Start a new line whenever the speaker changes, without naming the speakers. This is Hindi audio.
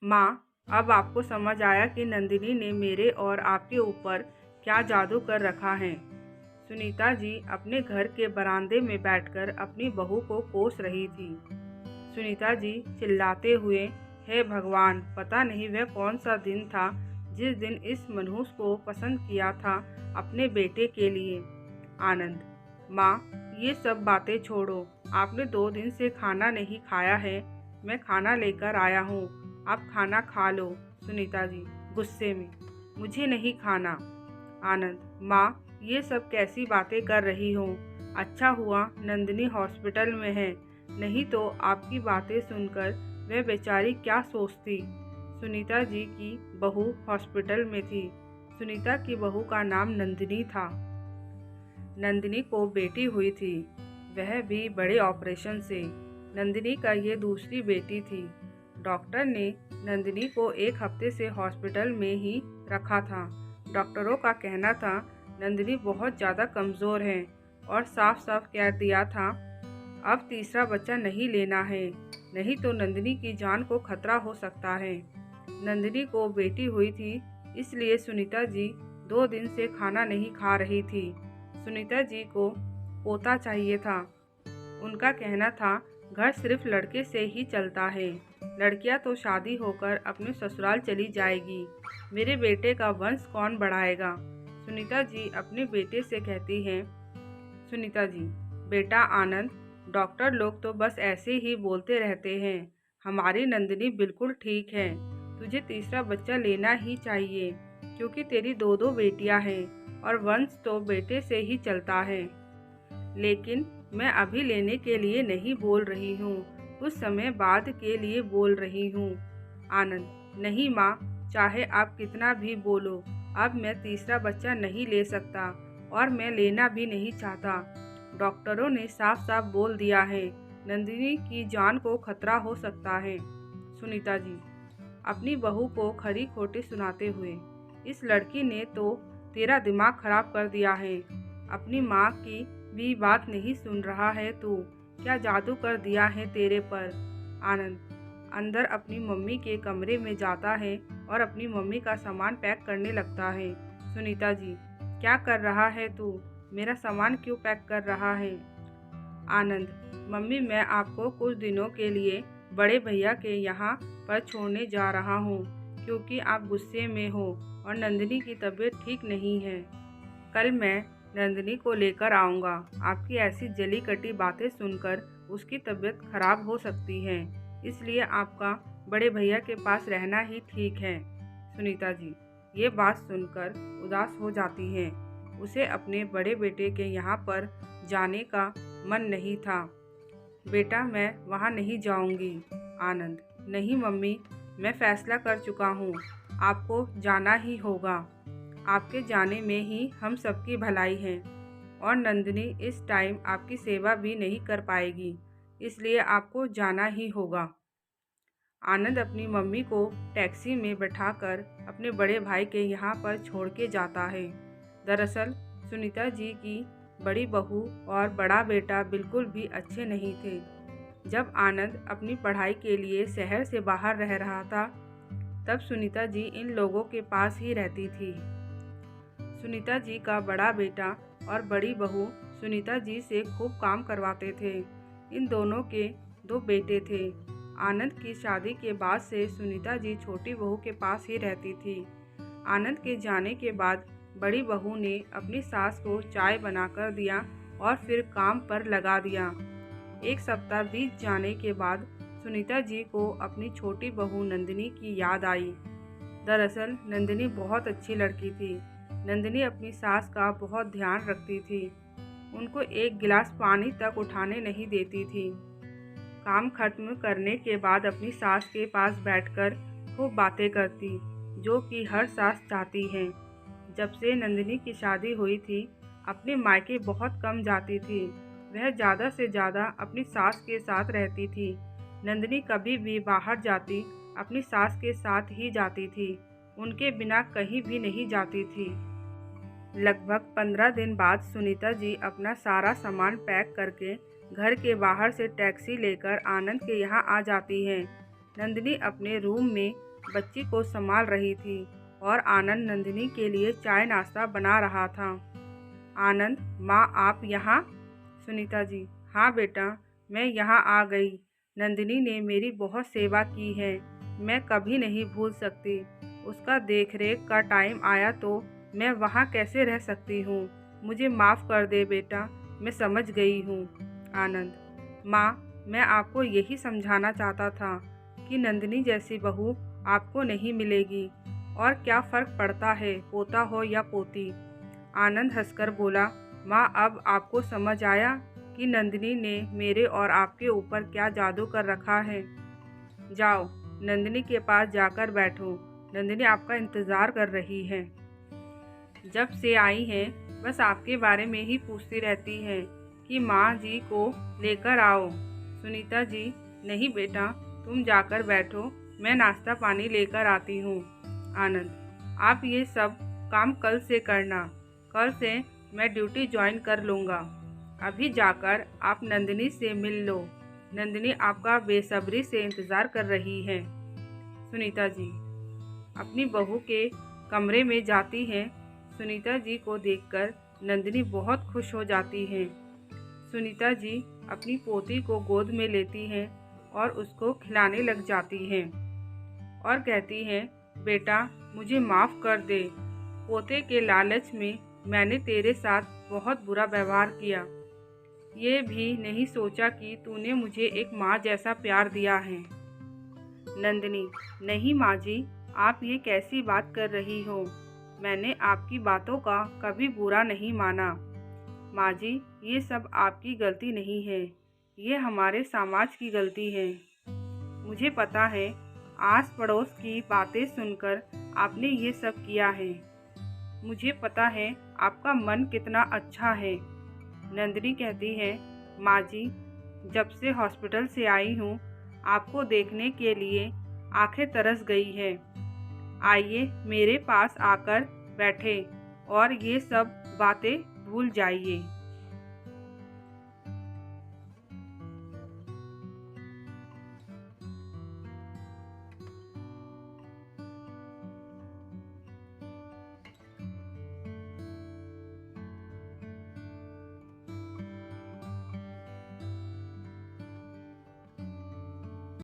माँ, अब आपको समझ आया कि नंदिनी ने मेरे और आपके ऊपर क्या जादू कर रखा है। सुनीता जी अपने घर के बरामदे में बैठकर अपनी बहू को कोस रही थी। सुनीता जी चिल्लाते हुए, हे भगवान, पता नहीं वह कौन सा दिन था जिस दिन इस मनहूस को पसंद किया था अपने बेटे के लिए। आनंद, माँ, ये सब बातें छोड़ो। आपने 2 दिन से खाना नहीं खाया है। मैं खाना लेकर आया हूँ, आप खाना खा लो। सुनीता जी गुस्से में, मुझे नहीं खाना। आनंद, माँ, ये सब कैसी बातें कर रही हो। अच्छा हुआ नंदिनी हॉस्पिटल में है, नहीं तो आपकी बातें सुनकर वह बेचारी क्या सोचती। सुनीता जी की बहू हॉस्पिटल में थी। सुनीता की बहू का नाम नंदिनी था। नंदिनी को बेटी हुई थी, वह भी बड़े ऑपरेशन से। नंदिनी का ये दूसरी बेटी थी। डॉक्टर ने नंदिनी को 1 हफ्ते से हॉस्पिटल में ही रखा था। डॉक्टरों का कहना था नंदिनी बहुत ज़्यादा कमज़ोर है और साफ साफ कह दिया था अब तीसरा बच्चा नहीं लेना है, नहीं तो नंदिनी की जान को खतरा हो सकता है। नंदिनी को बेटी हुई थी, इसलिए सुनीता जी 2 दिन से खाना नहीं खा रही थी। सुनीता जी को पोता चाहिए था। उनका कहना था घर सिर्फ लड़के से ही चलता है, लड़कियां तो शादी होकर अपने ससुराल चली जाएगी, मेरे बेटे का वंश कौन बढ़ाएगा। सुनीता जी अपने बेटे से कहती हैं, सुनीता जी, बेटा आनंद, डॉक्टर लोग तो बस ऐसे ही बोलते रहते हैं, हमारी नंदिनी बिल्कुल ठीक है, तुझे तीसरा बच्चा लेना ही चाहिए, क्योंकि तेरी 2 बेटियां हैं और वंश तो बेटे से ही चलता है। लेकिन मैं अभी लेने के लिए नहीं बोल रही हूँ, कुछ समय बाद के लिए बोल रही हूँ। आनंद, नहीं माँ, चाहे आप कितना भी बोलो, अब मैं तीसरा बच्चा नहीं ले सकता और मैं लेना भी नहीं चाहता। डॉक्टरों ने साफ साफ बोल दिया है नंदिनी की जान को खतरा हो सकता है। सुनीता जी अपनी बहू को खरी खोटी सुनाते हुए, इस लड़की ने तो तेरा दिमाग खराब कर दिया है, अपनी माँ की भी बात नहीं सुन रहा है तू, क्या जादू कर दिया है तेरे पर। आनंद अंदर अपनी मम्मी के कमरे में जाता है और अपनी मम्मी का सामान पैक करने लगता है। सुनीता जी, क्या कर रहा है तू, मेरा सामान क्यों पैक कर रहा है। आनंद, मम्मी, मैं आपको कुछ दिनों के लिए बड़े भैया के यहाँ पर छोड़ने जा रहा हूँ, क्योंकि आप गुस्से में हो और नंदिनी की तबीयत ठीक नहीं है। कल मैं नंदिनी को लेकर आऊँगा। आपकी ऐसी जली कटी बातें सुनकर उसकी तबीयत खराब हो सकती है, इसलिए आपका बड़े भैया के पास रहना ही ठीक है। सुनीता जी ये बात सुनकर उदास हो जाती हैं। उसे अपने बड़े बेटे के यहाँ पर जाने का मन नहीं था। बेटा, मैं वहाँ नहीं जाऊँगी। आनंद, नहीं मम्मी, मैं फैसला कर चुका हूँ, आपको जाना ही होगा। आपके जाने में ही हम सबकी भलाई है और नंदिनी इस टाइम आपकी सेवा भी नहीं कर पाएगी, इसलिए आपको जाना ही होगा। आनंद अपनी मम्मी को टैक्सी में बैठाकर अपने बड़े भाई के यहाँ पर छोड़ के जाता है। दरअसल सुनीता जी की बड़ी बहू और बड़ा बेटा बिल्कुल भी अच्छे नहीं थे। जब आनंद अपनी पढ़ाई के लिए शहर से बाहर रह रहा था, तब सुनीता जी इन लोगों के पास ही रहती थी। सुनीता जी का बड़ा बेटा और बड़ी बहू सुनीता जी से खूब काम करवाते थे। इन दोनों के 2 बेटे थे। आनंद की शादी के बाद से सुनीता जी छोटी बहू के पास ही रहती थी। आनंद के जाने के बाद बड़ी बहू ने अपनी सास को चाय बनाकर दिया और फिर काम पर लगा दिया। 1 सप्ताह बीत जाने के बाद सुनीता जी को अपनी छोटी बहू नंदिनी की याद आई। दरअसल नंदिनी बहुत अच्छी लड़की थी। नंदिनी अपनी सास का बहुत ध्यान रखती थी, उनको 1 गिलास पानी तक उठाने नहीं देती थी। काम खत्म करने के बाद अपनी सास के पास बैठकर खूब बातें करती, जो कि हर सास चाहती हैं। जब से नंदिनी की शादी हुई थी, अपने मायके बहुत कम जाती थी। वह ज़्यादा से ज़्यादा अपनी सास के साथ रहती थी। नंदिनी कभी भी बाहर जाती, अपनी सास के साथ ही जाती थी, उनके बिना कहीं भी नहीं जाती थी। लगभग 15 दिन बाद सुनीता जी अपना सारा सामान पैक करके घर के बाहर से टैक्सी लेकर आनंद के यहाँ आ जाती हैं। नंदिनी अपने रूम में बच्ची को संभाल रही थी और आनंद नंदिनी के लिए चाय नाश्ता बना रहा था। आनंद, माँ आप यहाँ? सुनीता जी, हाँ बेटा, मैं यहाँ आ गई। नंदिनी ने मेरी बहुत सेवा की है, मैं कभी नहीं भूल सकती। उसका देखरेख का टाइम आया तो मैं वहाँ कैसे रह सकती हूँ। मुझे माफ़ कर दे बेटा, मैं समझ गई हूँ। आनंद, माँ मैं आपको यही समझाना चाहता था कि नंदिनी जैसी बहू आपको नहीं मिलेगी, और क्या फ़र्क पड़ता है पोता हो या पोती। आनंद हंसकर बोला, माँ अब आपको समझ आया कि नंदिनी ने मेरे और आपके ऊपर क्या जादू कर रखा है। जाओ नंदिनी के पास जाकर बैठो, नंदिनी आपका इंतज़ार कर रही है। जब से आई हैं बस आपके बारे में ही पूछती रहती है कि माँ जी को लेकर आओ। सुनीता जी, नहीं बेटा, तुम जाकर बैठो, मैं नाश्ता पानी लेकर आती हूँ। आनंद, आप ये सब काम कल से करना, कल से मैं ड्यूटी ज्वाइन कर लूँगा। अभी जाकर आप नंदिनी से मिल लो, नंदिनी आपका बेसब्री से इंतज़ार कर रही है। सुनीता जी अपनी बहू के कमरे में जाती हैं। सुनीता जी को देखकर नंदिनी बहुत खुश हो जाती हैं। सुनीता जी अपनी पोती को गोद में लेती हैं और उसको खिलाने लग जाती हैं और कहती हैं, बेटा मुझे माफ़ कर दे, पोते के लालच में मैंने तेरे साथ बहुत बुरा व्यवहार किया। ये भी नहीं सोचा कि तूने मुझे एक माँ जैसा प्यार दिया है। नंदिनी, नहीं माँ जी, आप ये कैसी बात कर रही हो, मैंने आपकी बातों का कभी बुरा नहीं माना। माँ जी, ये सब आपकी गलती नहीं है, ये हमारे समाज की गलती है। मुझे पता है आस पड़ोस की बातें सुनकर आपने ये सब किया है। मुझे पता है आपका मन कितना अच्छा है। नंदिनी कहती है, माँ जी, जब से हॉस्पिटल से आई हूँ आपको देखने के लिए आंखें तरस गई है। आइए मेरे पास आकर बैठे और ये सब बातें भूल जाइए।